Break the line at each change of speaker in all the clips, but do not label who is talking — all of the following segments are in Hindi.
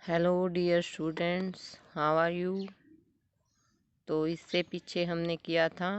Hello dear students, how are you. तो इससे पीछे हमने किया था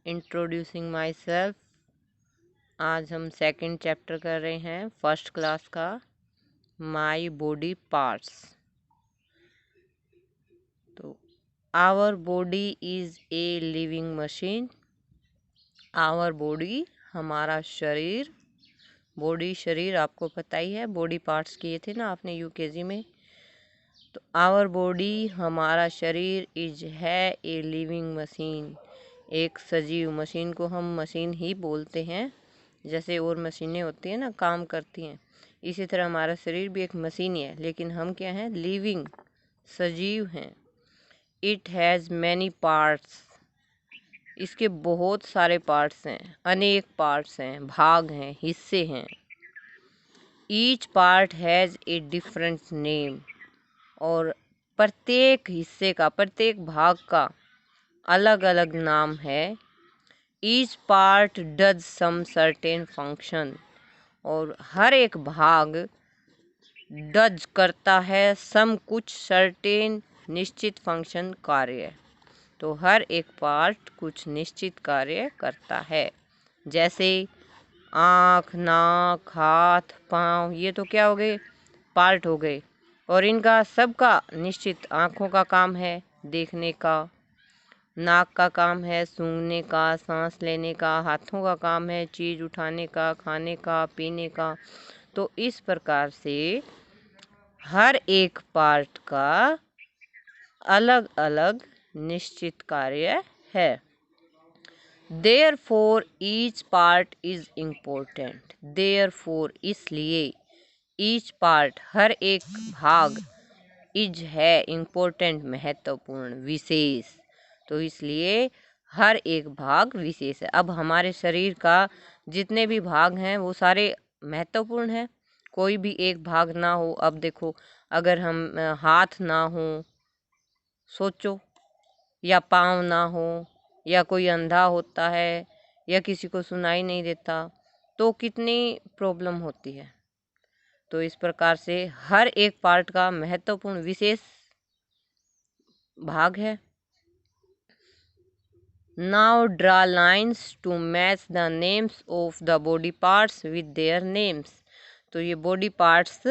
इंट्रोड्यूसिंग माई सेल्फ। आज हम सेकंड चैप्टर कर रहे हैं फर्स्ट क्लास का, माई बॉडी पार्ट्स। तो our body is a living machine. Our body, हमारा शरीर। बॉडी शरीर आपको पता ही है, बॉडी पार्ट्स किए थे ना आपने यूकेजी में। तो आवर बॉडी, हमारा शरीर, इज है ए लिविंग मशीन, एक सजीव। मशीन को हम मशीन ही बोलते हैं, जैसे और मशीनें होती हैं ना, काम करती हैं। इसी तरह हमारा शरीर भी एक मशीन ही है, लेकिन हम क्या हैं? लिविंग, सजीव हैं। इट हैज़ मैनी पार्ट्स, इसके बहुत सारे पार्ट्स हैं, अनेक पार्ट्स हैं, भाग हैं, हिस्से हैं। Each part has a different name, और प्रत्येक हिस्से का, प्रत्येक भाग का अलग अलग नाम है। Each part does some certain function, और हर एक भाग डज करता है सम, कुछ, सर्टेन, निश्चित, फंक्शन, कार्य। तो हर एक पार्ट कुछ निश्चित कार्य करता है। जैसे आँख, नाक, हाथ, पाँव, ये तो क्या हो गए? पार्ट हो गए। और इनका सबका निश्चित, आँखों का काम है देखने का, नाक का काम है सूंघने का, सांस लेने का, हाथों का काम है चीज़ उठाने का, खाने का, पीने का। तो इस प्रकार से हर एक पार्ट का अलग अलग निश्चित कार्य है। Therefore each part is important. Therefore, इसलिए, each part, हर एक भाग, इज है इम्पोर्टेंट, महत्वपूर्ण, विशेष। तो इसलिए हर एक भाग विशेष है। अब हमारे शरीर का जितने भी भाग हैं वो सारे महत्वपूर्ण हैं, कोई भी एक भाग ना हो। अब देखो, अगर हम हाथ ना हो, सोचो, या पाँव ना हो, या कोई अंधा होता है, या किसी को सुनाई नहीं देता, तो कितनी प्रॉब्लम होती है। तो इस प्रकार से हर एक पार्ट का महत्वपूर्ण विशेष भाग है। Now draw lines to match the names of the body parts with their names. तो ये बॉडी पार्ट्स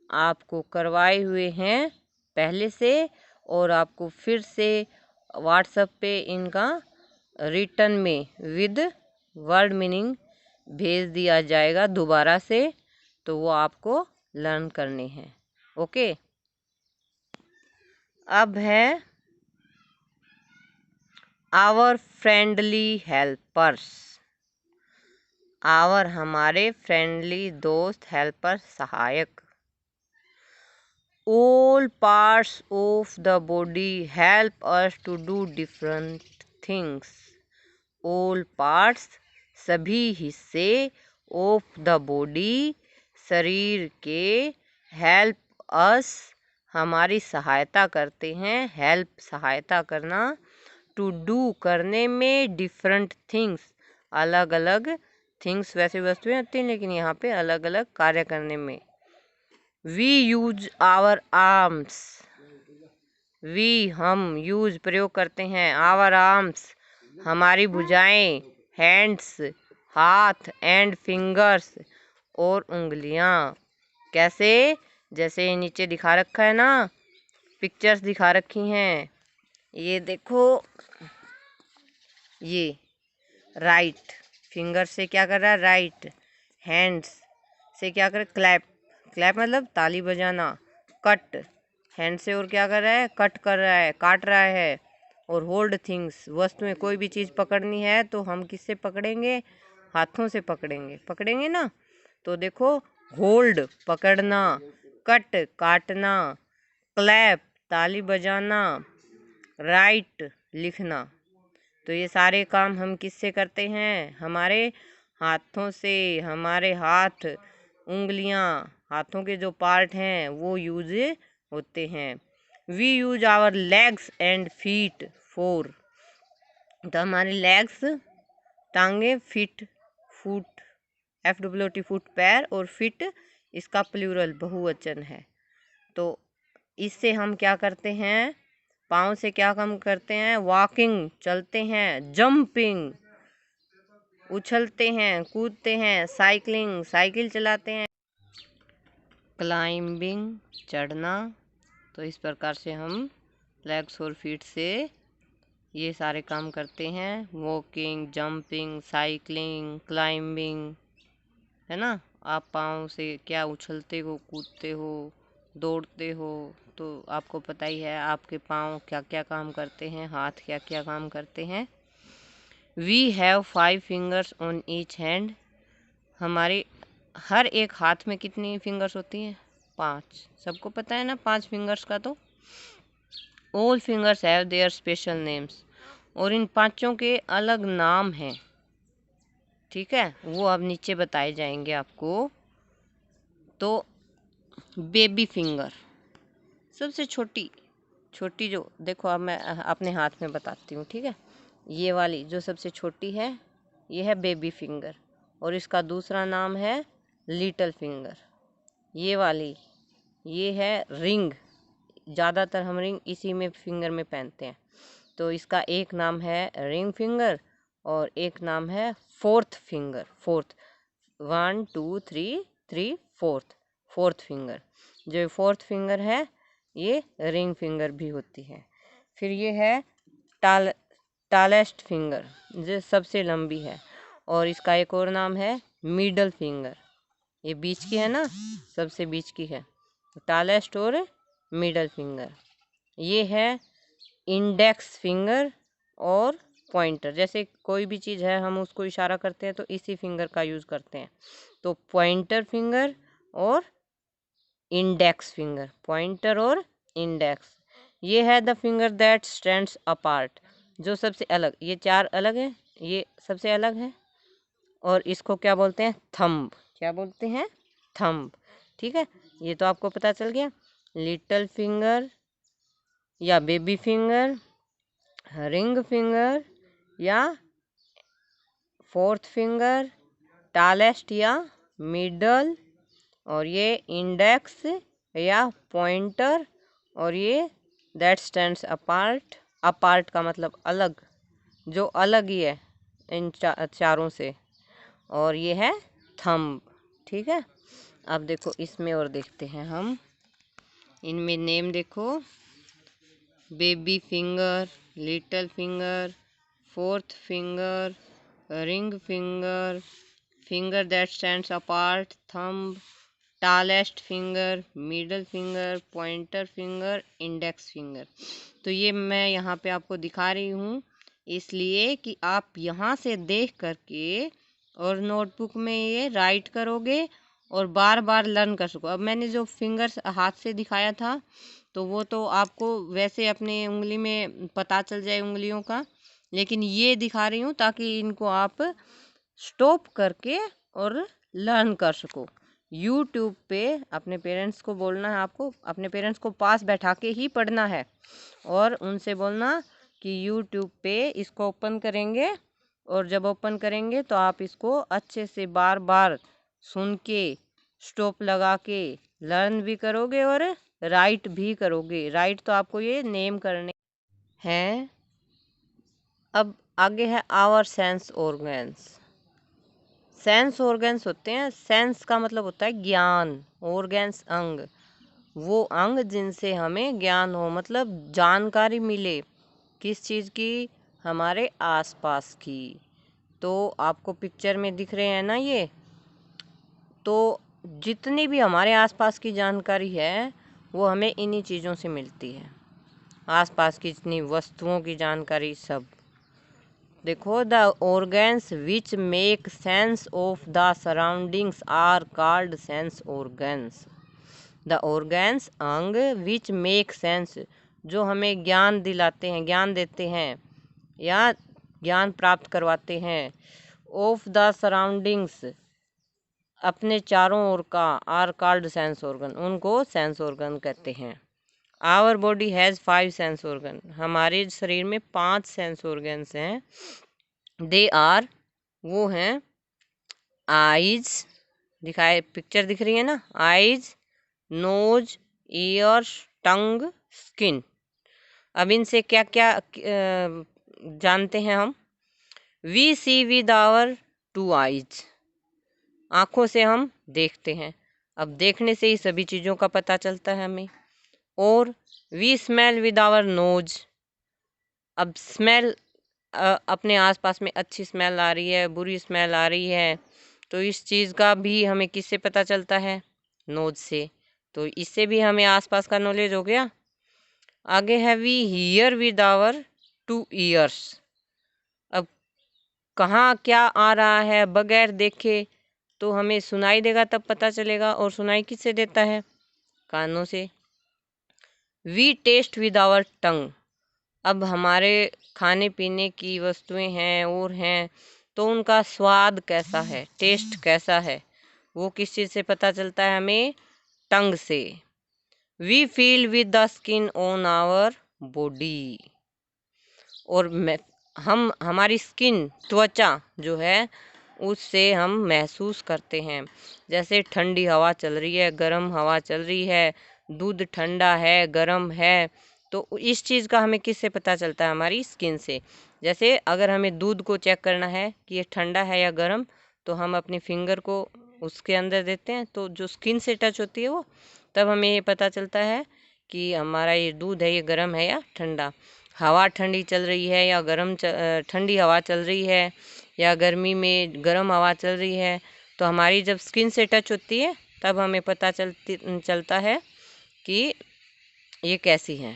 आपको करवाए हुए हैं पहले से, और आपको फिर से व्हाट्सएप पे इनका रिटर्न में विद वर्ड मीनिंग भेज दिया जाएगा दोबारा से। तो वो आपको लर्न करने हैं। ओके, अब है आवर फ्रेंडली हेल्पर्स। आवर, हमारे, फ्रेंडली, दोस्त, हेल्पर, सहायक। All parts of the body help us to do different things. All parts, सभी हिस्से, ऑफ द बॉडी, शरीर के, हेल्प अस, हमारी सहायता करते हैं। हेल्प, सहायता करना, टू डू, करने में, डिफरेंट थिंग्स, अलग अलग, थिंग्स वैसे वस्तुएं होती हैं, लेकिन यहाँ पे अलग अलग कार्य करने में। We use our arms, we, हम, यूज, प्रयोग करते हैं, आवर आर्म्स, हमारी भुजाएं, हैंड्स, हाथ, एंड फिंगर्स, और उंगलियां। कैसे? जैसे नीचे दिखा रखा है ना, पिक्चर्स दिखा रखी हैं, ये देखो, ये राइट फिंगर से क्या कर रहा है? राइट हैंड्स से क्या कर रहा है? क्लैप, क्लैप मतलब ताली बजाना। कट, हैंड से और क्या कर रहा है? कट कर रहा है, काट रहा है। और होल्ड थिंग्स, वस्तुएं, कोई भी चीज़ पकड़नी है तो हम किससे पकड़ेंगे? हाथों से पकड़ेंगे, पकड़ेंगे ना। तो देखो, होल्ड, पकड़ना, कट, काटना, क्लैप, ताली बजाना, राइट, लिखना। तो ये सारे काम हम किससे करते हैं? हमारे हाथों से। हमारे हाथ, उंगलियां, हाथों के जो पार्ट हैं वो यूज होते हैं। We use our legs and feet for. तो हमारे लेग्स, टांगे, फीट, फुट, FWT, फुट, पैर, और फिट इसका प्लूरल, बहुवचन है। तो इससे हम क्या करते हैं, पाँव से क्या काम करते हैं, वॉकिंग चलते हैं, जंपिंग उछलते हैं, कूदते हैं, साइकिलिंग साइकिल चलाते हैं, क्लाइंबिंग चढ़ना। तो इस प्रकार से हम लेग्स और फीट से ये सारे काम करते हैं, वॉकिंग, जंपिंग, साइकिलिंग, क्लाइंबिंग, है ना। आप पाँव से क्या उछलते हो, कूदते हो, दौड़ते हो, तो आपको पता ही है आपके पाँव क्या क्या काम करते हैं, हाथ क्या क्या काम करते हैं। We have 5 fingers on each hand. हमारे हर एक हाथ में कितनी फिंगर्स होती हैं, 5। सबको पता है ना 5 फिंगर्स का। तो all fingers have their special names. और इन पांचों के अलग नाम हैं, ठीक है, वो अब नीचे बताए जाएंगे आपको। तो बेबी फिंगर सबसे छोटी छोटी, जो देखो अब मैं अपने हाथ में बताती हूँ, ठीक है। ये वाली जो सबसे छोटी है ये है बेबी फिंगर, और इसका दूसरा नाम है लिटिल फिंगर। ये वाली ये है रिंग, ज़्यादातर हम रिंग इसी में फिंगर में पहनते हैं। तो इसका एक नाम है रिंग फिंगर और एक नाम है fourth finger. Fourth, 1 2 3 3 fourth finger. जो फोर्थ फिंगर है ये रिंग फिंगर भी होती है। फिर ये है टालेस्ट फिंगर, जो सबसे लंबी है, और इसका एक और नाम है मिडल फिंगर। ये बीच की है ना, सबसे बीच की है, टालेस्ट और मिडल फिंगर। ये है इंडेक्स फिंगर और पॉइंटर। जैसे कोई भी चीज़ है हम उसको इशारा करते हैं तो इसी फिंगर का यूज़ करते हैं। तो पॉइंटर फिंगर और इंडेक्स फिंगर, पॉइंटर और इंडेक्स। ये है the finger that stands apart, जो सबसे अलग, ये 4 अलग है, ये सबसे अलग है। और इसको क्या बोलते हैं, थंब। क्या बोलते हैं, थंब, ठीक है। ये तो आपको पता चल गया। लिटिल फिंगर या बेबी फिंगर, रिंग फिंगर या फोर्थ फिंगर, टालेस्ट या मिडल, और ये इंडेक्स या पॉइंटर, और ये दैट स्टैंड्स अपार्ट। अपार्ट का मतलब अलग, जो अलग ही है इन चारों से, और ये है थंब, ठीक है। अब देखो इसमें और देखते हैं हम, इनमें नेम देखो, baby finger, little finger, fourth finger, ring finger, finger that stands apart, thumb, tallest finger, middle finger, pointer finger, index finger. तो ये मैं यहाँ पे आपको दिखा रही हूँ इसलिए कि आप यहाँ से देख करके और नोटबुक में ये राइट करोगे और बार बार लर्न कर सको। अब मैंने जो फिंगर्स हाथ से दिखाया था तो वो तो आपको वैसे अपने उंगली में पता चल जाए उंगलियों का, लेकिन ये दिखा रही हूँ ताकि इनको आप स्टॉप करके और लर्न कर सको। यूट्यूब पे अपने पेरेंट्स को बोलना है, आपको अपने पेरेंट्स को पास बैठा के ही पढ़ना है और उनसे बोलना कि यूट्यूब पे इसको ओपन करेंगे, और जब ओपन करेंगे तो आप इसको अच्छे से बार बार सुन के स्टॉप लगा के लर्न भी करोगे और राइट भी करोगे। राइट तो आपको ये नेम करने हैं। अब आगे है our sense organs. Sense organs होते हैं, सेंस का मतलब होता है ज्ञान, ऑर्गन्स अंग, वो अंग जिनसे हमें ज्ञान हो, मतलब जानकारी मिले। किस चीज़ की, हमारे आसपास की। तो आपको पिक्चर में दिख रहे हैं ना ये, तो जितनी भी हमारे आसपास की जानकारी है वो हमें इन्हीं चीज़ों से मिलती है। आसपास की जितनी वस्तुओं की जानकारी सब। देखो, the organs which make sense of the surroundings are called sense organs. The organs अंग विच मेक सेंस, जो हमें ज्ञान दिलाते हैं, ज्ञान देते हैं या ज्ञान प्राप्त करवाते हैं, ऑफ द सराउंडिंग्स, अपने चारों ओर का, आर कॉल्ड सेंस ऑर्गन, उनको सेंस ऑर्गन कहते हैं। Our body has 5 sense organ, हमारे शरीर में 5 सेंस ऑर्गन्स हैं। दे आर, वो हैं आइज, दिखाए पिक्चर दिख रही है ना, eyes, nose, ears, tongue, skin. अब इनसे क्या क्या जानते हैं हम। We see with our 2 eyes, आँखों से हम देखते हैं। अब देखने से ही सभी चीज़ों का पता चलता है हमें। और we smell with our nose, अब स्मेल अपने आसपास में अच्छी स्मेल आ रही है, बुरी स्मेल आ रही है, तो इस चीज़ का भी हमें किससे पता चलता है, नोज से। तो इससे भी हमें आसपास का नॉलेज हो गया। आगे है we hear with our 2 ears, अब कहाँ क्या आ रहा है बगैर देखे तो हमें सुनाई देगा, तब पता चलेगा। और सुनाई किससे देता है, कानों से। We taste with our tongue, अब हमारे खाने पीने की वस्तुएं हैं और हैं, तो उनका स्वाद कैसा है, टेस्ट कैसा है, वो किस चीज़ से पता चलता है हमें, टंग से। We feel with the skin on our body, और हम हमारी स्किन, त्वचा जो है, उससे हम महसूस करते हैं। जैसे ठंडी हवा चल रही है, गर्म हवा चल रही है, दूध ठंडा है, गर्म है, तो इस चीज़ का हमें किससे पता चलता है, हमारी स्किन से। जैसे अगर हमें दूध को चेक करना है कि ये ठंडा है या गर्म, तो हम अपने फिंगर को उसके अंदर देते हैं, तो जो स्किन से टच होती है वो, तब हमें ये पता चलता है कि हमारा ये दूध है, ये गर्म है या ठंडा। हवा ठंडी चल रही है या ठंडी हवा चल रही है, या गर्मी में गर्म हवा चल रही है, तो हमारी जब स्किन से टच होती है तब हमें पता चलता है कि ये कैसी है।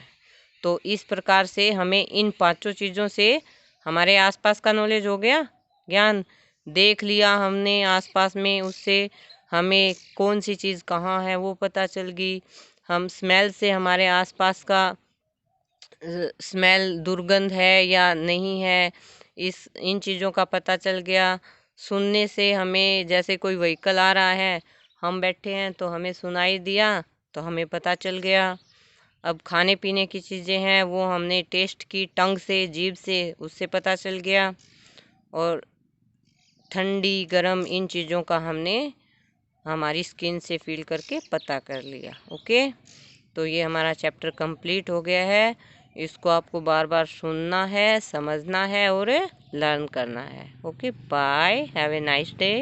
तो इस प्रकार से हमें इन 5 चीज़ों से हमारे आसपास का नॉलेज हो गया, ज्ञान देख लिया हमने आसपास में, उससे हमें कौन सी चीज़ कहाँ है वो पता चल गई। हम स्मेल से हमारे आसपास का स्मेल दुर्गंध है या नहीं है, इन चीज़ों का पता चल गया। सुनने से हमें, जैसे कोई व्हीकल आ रहा है, हम बैठे हैं तो हमें सुनाई दिया, तो हमें पता चल गया। अब खाने पीने की चीज़ें हैं वो हमने टेस्ट की, टंग से, जीभ से, उससे पता चल गया। और ठंडी गर्म इन चीज़ों का हमने हमारी स्किन से फील करके पता कर लिया। ओके, तो ये हमारा चैप्टर कंप्लीट हो गया है। इसको आपको बार बार सुनना है, समझना है और लर्न करना है। Okay, bye, have a nice day.